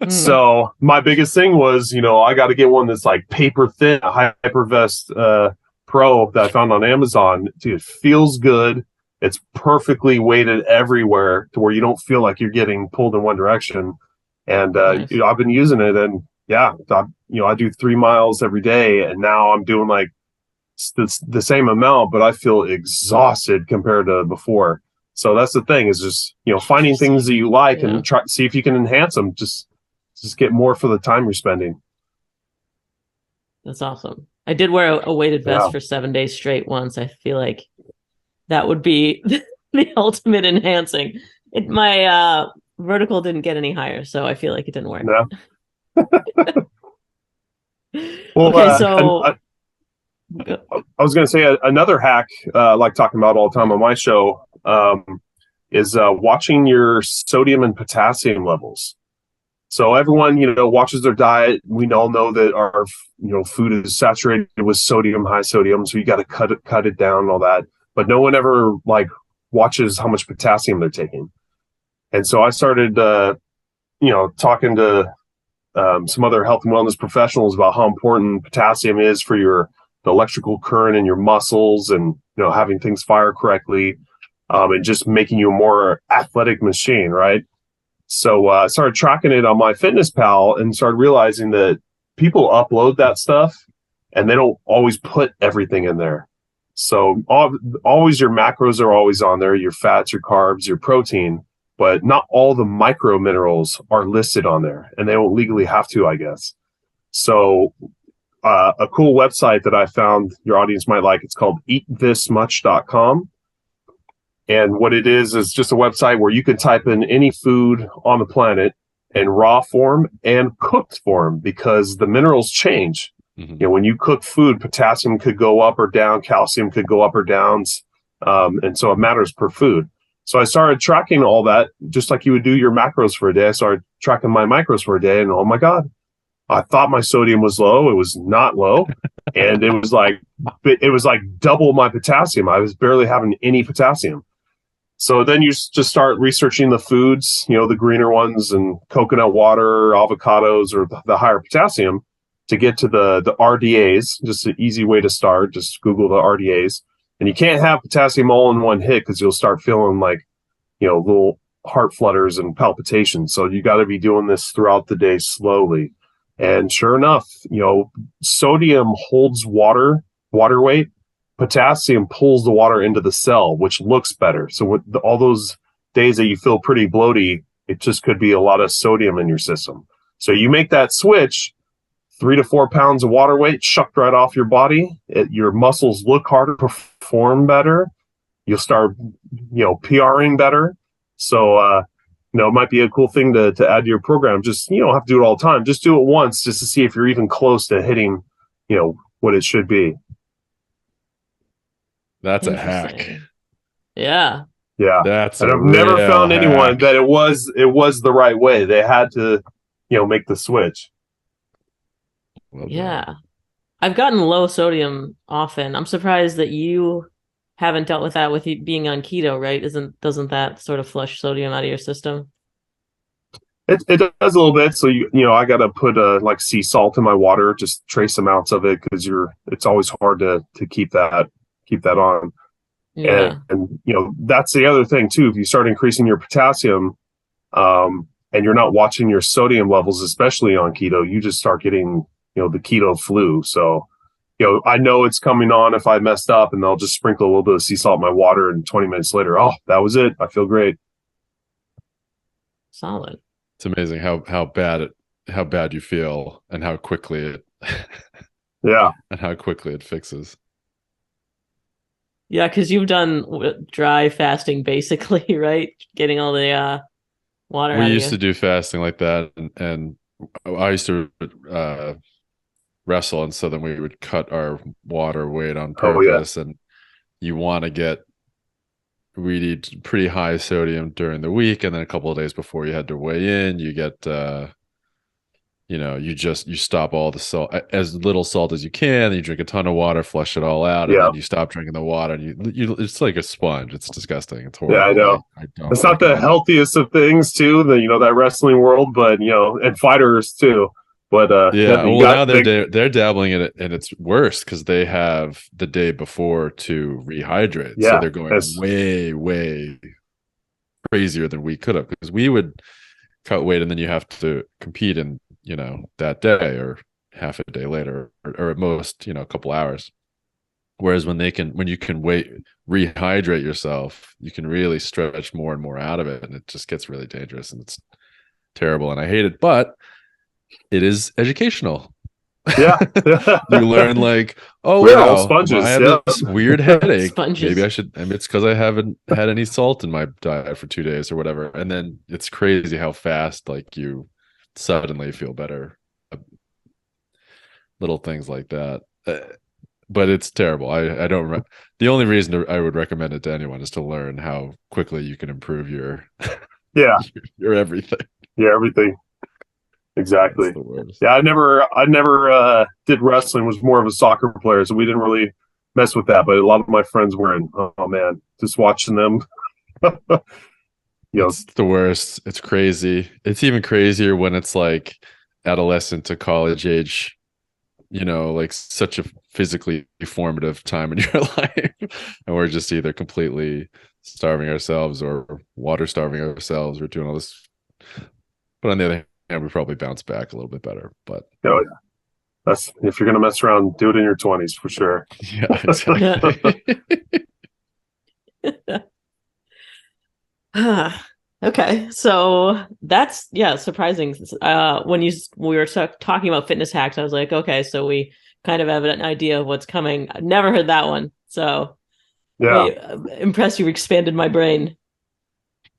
So my biggest thing was, I got to get one that's like paper thin, Hypervest Pro that I found on Amazon. Dude, it feels good. It's perfectly weighted everywhere to where you don't feel like you're getting pulled in one direction. And Nice. I've been using it, and I do 3 miles every day, and now I'm doing like the same amount, but I feel exhausted compared to before. So that's the thing, is just finding things that you like and try to see if you can enhance them. Just get more for the time you're spending. That's awesome. I did wear a weighted vest for 7 days straight once. I feel like that would be the ultimate enhancing. My vertical didn't get any higher, so I feel like it didn't work. No. Well, okay, so I was going to say another hack, like talking about all the time on my show, is watching your sodium and potassium levels. So everyone, watches their diet. We all know that our, food is saturated with sodium, high sodium. So you got to cut it down and all that. But no one ever watches how much potassium they're taking. And so I started, talking to some other health and wellness professionals about how important potassium is for the electrical current in your muscles, and having things fire correctly, and just making you a more athletic machine, right? So I started tracking it on MyFitnessPal and started realizing that people upload that stuff and they don't always put everything in there. So always your macros are always on there, your fats, your carbs, your protein, but not all the micro minerals are listed on there, and they don't legally have to, I guess. So a cool website that I found your audience might like, it's called eatthismuch.com. And what it is just a website where you can type in any food on the planet in raw form and cooked form, because the minerals change. You know, when you cook food, potassium could go up or down, calcium could go up or down. And so it matters per food. So I started tracking all that, just like you would do your macros for a day. I started tracking my macros for a day, and oh my God, I thought my sodium was low. It was not low. And it was like double my potassium. I was barely having any potassium. So then you just start researching the foods, you know, the greener ones, and coconut water, avocados, or the higher potassium, to get to the RDAs. Just an easy way to start. Just Google the RDAs. And you can't have potassium all in one hit, because you'll start feeling like, you know, little heart flutters and palpitations. So you got to be doing this throughout the day slowly. And sure enough, you know, sodium holds water weight. Potassium pulls the water into the cell, which looks better. So with all those days that you feel pretty bloaty, it just could be a lot of sodium in your system. So you make that switch, 3 to 4 pounds of water weight shucked right off your body. Your muscles look harder, perform better. You'll start, you know, PRing better. So, you know, it might be a cool thing to add to your program. Just, you don't have to do it all the time. Just do it once, just to see if you're even close to hitting, you know, what it should be. That's a hack. Yeah. Yeah. That's and a I've never real found anyone hack. that it was the right way. They had to, you know, make the switch. Well done. Yeah. I've gotten low sodium often. I'm surprised that you haven't dealt with that with you being on keto, right? Doesn't that sort of flush sodium out of your system? It does a little bit. So you know, I got to put like sea salt in my water, just trace amounts of it, because it's always hard to keep that on. Yeah. And you know, that's the other thing too. If you start increasing your potassium, and you're not watching your sodium levels, especially on keto, you just start getting, you know, the keto flu. So, you know, I know it's coming on if I messed up, and I'll just sprinkle a little bit of sea salt in my water, and 20 minutes later, oh, that was it. I feel great. Solid. It's amazing how bad you feel, and how quickly it Yeah. and how quickly it fixes. Yeah, because you've done dry fasting basically, right? Getting all the water We out of used you. to do fasting like that, and I used to wrestle, and so then we would cut our water weight on Oh yeah. purpose. And you want to get really pretty high sodium during the week, and then a couple of days before you had to weigh in, you get you know, you stop all the salt, as little salt as you can, and you drink a ton of water, flush it all out, and Yeah. then you stop drinking the water, and you it's like a sponge. It's disgusting. It's Yeah, I horrible. know. I don't It's not the recommend it. healthiest of things too, you know, that wrestling world, but you know, and fighters too. But Yeah, you well, now got the they're dabbling in it, and it's worse because they have the day before to rehydrate, so yeah, they're going it's way crazier than we could have, because we would cut weight and then you have to compete in, you know, that day or half a day later, or at most, you know, a couple hours. Whereas when you can wait, rehydrate yourself, you can really stretch more and more out of it, and it just gets really dangerous, and it's terrible, and I hate it, but it is educational. yeah. You learn like, oh We're all wow, I sponges. have Yeah. this weird headache. Maybe Sponges. I should. And it's because I haven't had any salt in my diet for 2 days or whatever. And then it's crazy how fast like you suddenly feel better. Little things like that. But it's terrible. I don't. The only reason I would recommend it to anyone is to learn how quickly you can improve your Yeah. your everything. Yeah, everything. Exactly. It's the worst. Yeah, I never did wrestling, was more of a soccer player, so we didn't really mess with that. But a lot of my friends were, and oh man, just watching them, you know, It's the worst. It's crazy. It's even crazier when it's like adolescent to college age, you know, like such a physically formative time in your life. And we're just either completely starving ourselves or water starving ourselves or doing all this. But on the other hand, we probably bounce back a little bit better. But oh yeah. That's if you're gonna mess around, do it in your 20s for sure. Yeah, exactly. Okay, so that's surprising. When we were talking about fitness hacks, I was like, okay, so we kind of have an idea of what's coming. I've never heard that one, so Yeah, impressed you expanded my brain.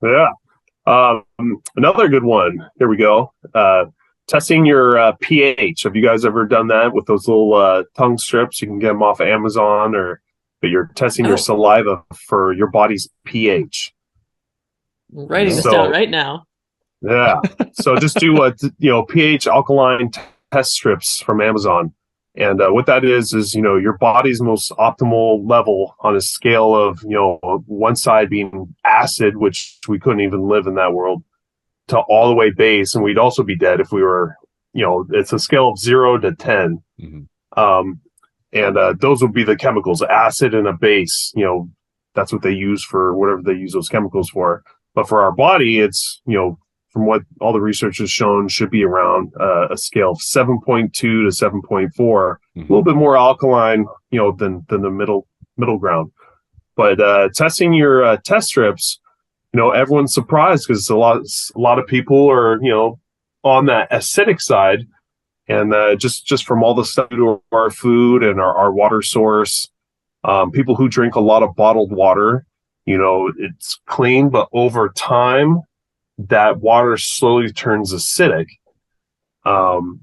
yeah. Another good one. Here we go. Testing your pH. Have you guys ever done that with those little tongue strips? You can get them off of Amazon, but you're testing your Oh, saliva for your body's pH. writing this No. down So right now. yeah, so just do pH alkaline test strips from Amazon, and what that is your body's most optimal level on a scale of one side being acid, which we couldn't even live in that world, to all the way base, and we'd also be dead if we were, it's a scale of 0 to 10. Mm-hmm. And those would be the chemicals, acid and a base. That's what they use for whatever they use those chemicals for. But for our body, it's, from what all the research has shown, should be around a scale of 7.2 to 7.4, Mm-hmm. a little bit more alkaline, than the middle ground. But testing your test strips, everyone's surprised because a lot of people are, on that acidic side. And just from all the stuff to our food and our water source, people who drink a lot of bottled water, it's clean, but over time, that water slowly turns acidic. And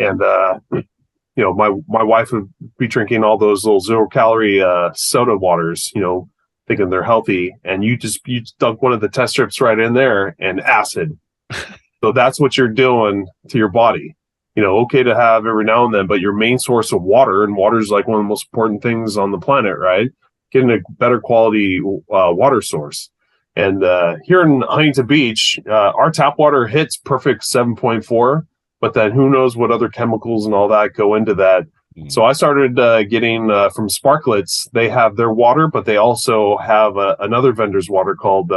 my wife would be drinking all those little 0-calorie soda waters, thinking they're healthy, and you dunk one of the test strips right in there, and acid. So that's what you're doing to your body. Okay to have every now and then, but your main source of water, and water is like one of the most important things on the planet, right? Getting a better quality water source. And here in Huntington Beach, our tap water hits perfect 7.4, but then who knows what other chemicals and all that go into that. Mm. So I started getting from Sparklets. They have their water, but they also have another vendor's water called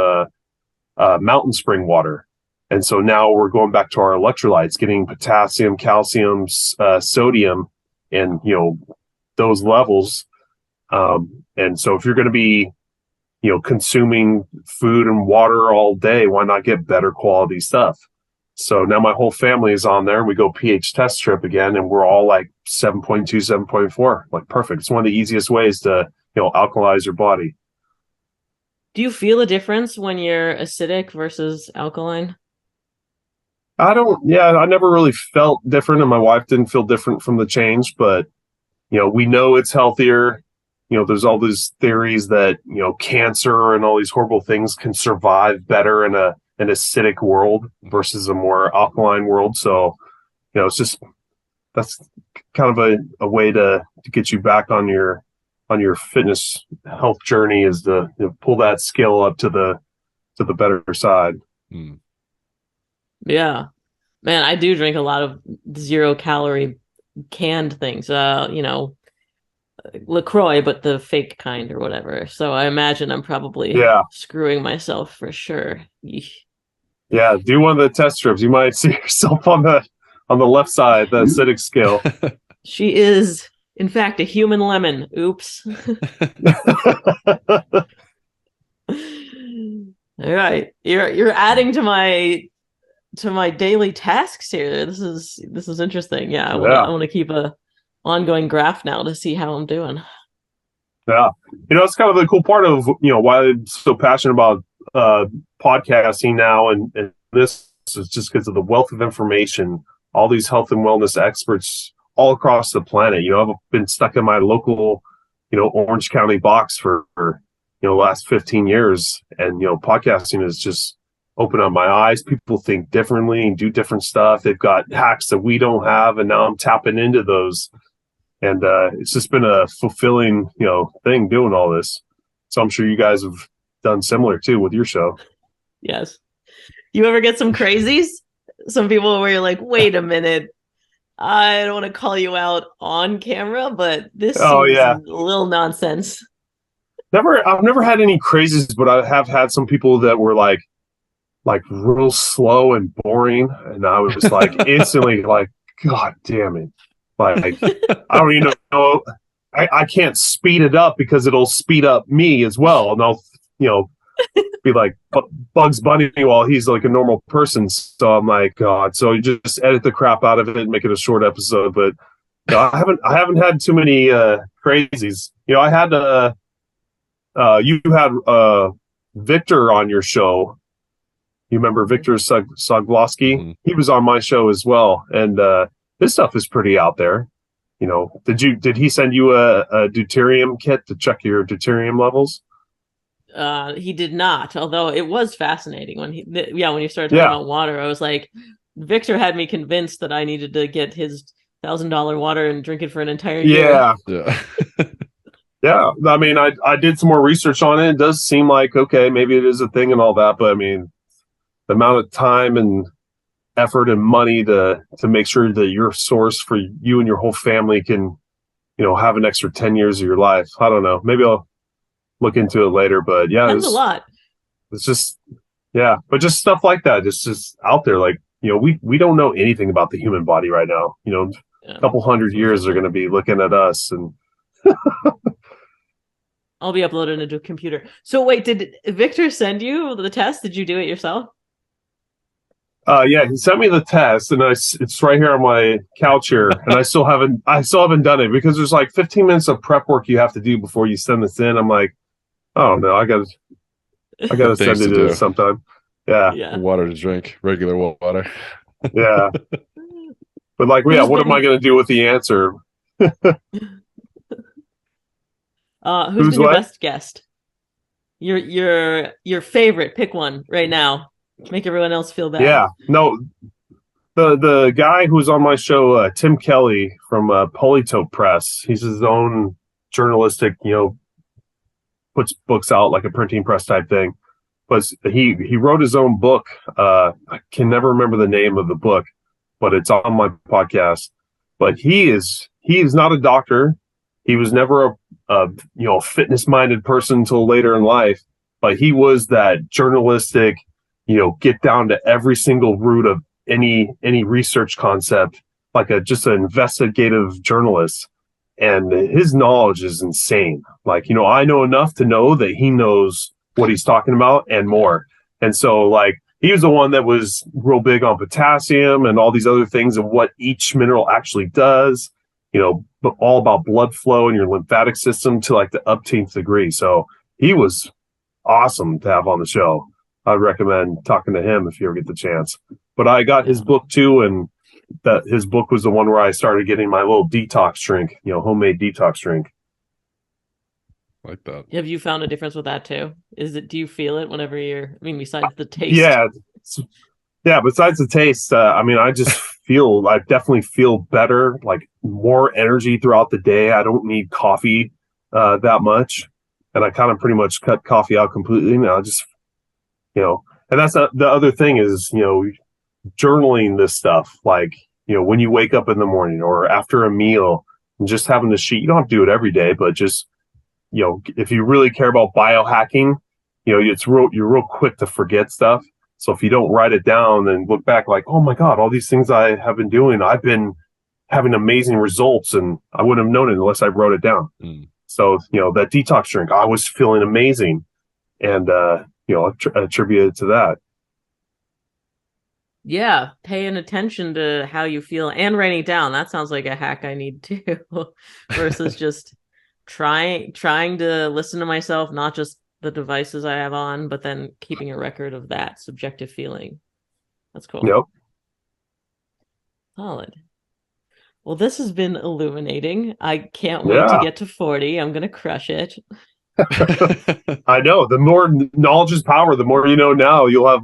Mountain Spring water. And so now we're going back to our electrolytes, getting potassium, calcium, sodium, and those levels. And so if you're going to be, consuming food and water all day, why not get better quality stuff? So now my whole family is on there. We go pH test strip again, and we're all like 7.2, 7.4, like perfect. It's one of the easiest ways to alkalize your body. Do you feel a difference when you're acidic versus alkaline? I never really felt different, and my wife didn't feel different from the change, but, we know it's healthier. There's all these theories that, cancer and all these horrible things can survive better in an acidic world versus a more alkaline world. So, that's kind of a way to get you back on your fitness health journey, is to pull that scale up to the better side. Mm. Yeah, man, I do drink a lot of 0-calorie canned things, LaCroix, but the fake kind or whatever. So I imagine I'm probably screwing myself for sure. Yeesh. Yeah, do one of the test strips. You might see yourself on the left side, the acidic scale. She is, in fact, a human lemon. Oops. All right, you're adding to my daily tasks here. This is interesting. Yeah, I want to keep a ongoing graph now to see how I'm doing. Yeah, it's kind of the cool part of why I'm so passionate about podcasting now, and this is just because of the wealth of information, all these health and wellness experts all across the planet. I've been stuck in my local Orange County box for the last 15 years, and podcasting is just open up my eyes. People think differently and do different stuff. They've got hacks that we don't have, and now I'm tapping into those. And it's just been a fulfilling, thing doing all this. So I'm sure you guys have done similar too with your show. Yes. You ever get some crazies? Some people where you're like, wait a minute, I don't want to call you out on camera, but this seems a little nonsense. I've never had any crazies, but I have had some people that were like real slow and boring, and I was like instantly like, God damn it. Like, I don't even know. I can't speed it up because it'll speed up me as well. And I'll, be like Bugs Bunny while he's like a normal person. So I'm like, God. So you just edit the crap out of it and make it a short episode. But I haven't had too many crazies. I had you had Victor on your show. You remember Victor Soglowski? Mhm. He was on my show as well, and this stuff is pretty out there. Did he send you a deuterium kit to check your deuterium levels? He did not, although it was fascinating when when you started talking about water. I was like, Victor had me convinced that I needed to get his $1,000 water and drink it for an entire year. Yeah. Yeah. I mean, I did some more research on it. It does seem like, okay, maybe it is a thing and all that, but I mean, the amount of time and effort and money to make sure that your source for you and your whole family can, have an extra 10 years of your life. I don't know. Maybe I'll look into it later, but yeah, that's a lot. It's just, but just stuff like that. Just out there. Like, we don't know anything about the human body right now. A couple hundred years are going to be looking at us, and I'll be uploaded into a computer. So wait, did Victor send you the test? Did you do it yourself? Yeah, he sent me the test, and it's right here on my couch here, and I still haven't done it because there's like 15 minutes of prep work you have to do before you send this in. I'm like, oh no, I gotta send it in sometime. Yeah. Water to drink, regular water. Yeah. But like, what am I going to do with the answer? Who's been your best guest? Your favorite. Pick one right now. Make everyone else feel bad. Yeah. No, the guy who's on my show, Tim Kelly from Polytope Press. He's his own journalistic, puts books out like a printing press type thing. But he wrote his own book. I can never remember the name of the book, but it's on my podcast. But he is not a doctor. He was never a fitness minded person until later in life. But he was that journalistic, get down to every single root of any research concept, like just an investigative journalist. And his knowledge is insane. Like, I know enough to know that he knows what he's talking about and more. And so like, he was the one that was real big on potassium and all these other things and what each mineral actually does, but all about blood flow in your lymphatic system to like the umpteenth degree. So he was awesome to have on the show. I'd recommend talking to him if you ever get the chance. But I got his book too, and that his book was the one where I started getting my little detox drink, homemade detox drink. Like that. Uh, Have you found a difference with that too? Do you feel it whenever besides the taste? Yeah. Besides the taste, I definitely feel better, like more energy throughout the day. I don't need coffee that much. And I kind of pretty much cut coffee out completely now. Just, and that's the other thing is, journaling this stuff, like, when you wake up in the morning or after a meal and just having the sheet, you don't have to do it every day, but just, if you really care about biohacking, you're real quick to forget stuff. So if you don't write it down and look back like, oh my God, all these things I have been doing, I've been having amazing results and I wouldn't have known it unless I wrote it down. Mm. So, that detox drink, I was feeling amazing and, attribute it to that. Yeah, paying attention to how you feel and writing it down. That sounds like a hack I need too, versus just trying to listen to myself, not just the devices I have on, but then keeping a record of that subjective feeling. That's cool. Yep. Solid. Well, this has been illuminating. I can't wait to get to 40. I'm going to crush it. I know. The more knowledge is power, the more you know now, you'll have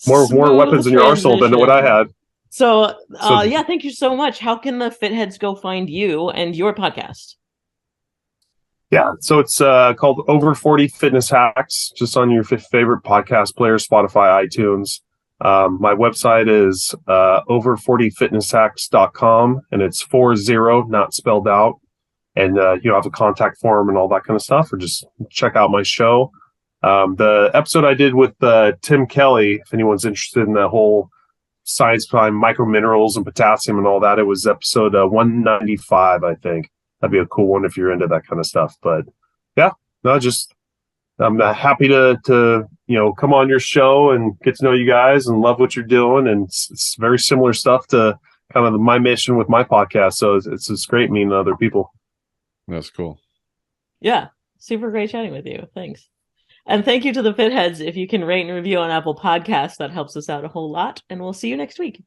more weapons in your arsenal than what I had. So, thank you so much. How can the Fitheads go find you and your podcast? Yeah, so it's called Over 40 Fitness Hacks, just on your favorite podcast player, Spotify, iTunes. My website is over40fitnesshacks.com, and it's 40, not spelled out. And have a contact form and all that kind of stuff, or just check out my show. The episode I did with Tim Kelly, if anyone's interested in the whole science behind microminerals and potassium and all that. It was episode 195, I think. That'd be a cool one if you're into that kind of stuff. But yeah, no, just I'm happy to come on your show and get to know you guys and love what you're doing. And it's very similar stuff to kind of my mission with my podcast. So it's just great meeting other people. That's cool. Yeah, super great chatting with you. Thanks. And thank you to the Fitheads. If you can rate and review on Apple Podcasts, that helps us out a whole lot. And we'll see you next week.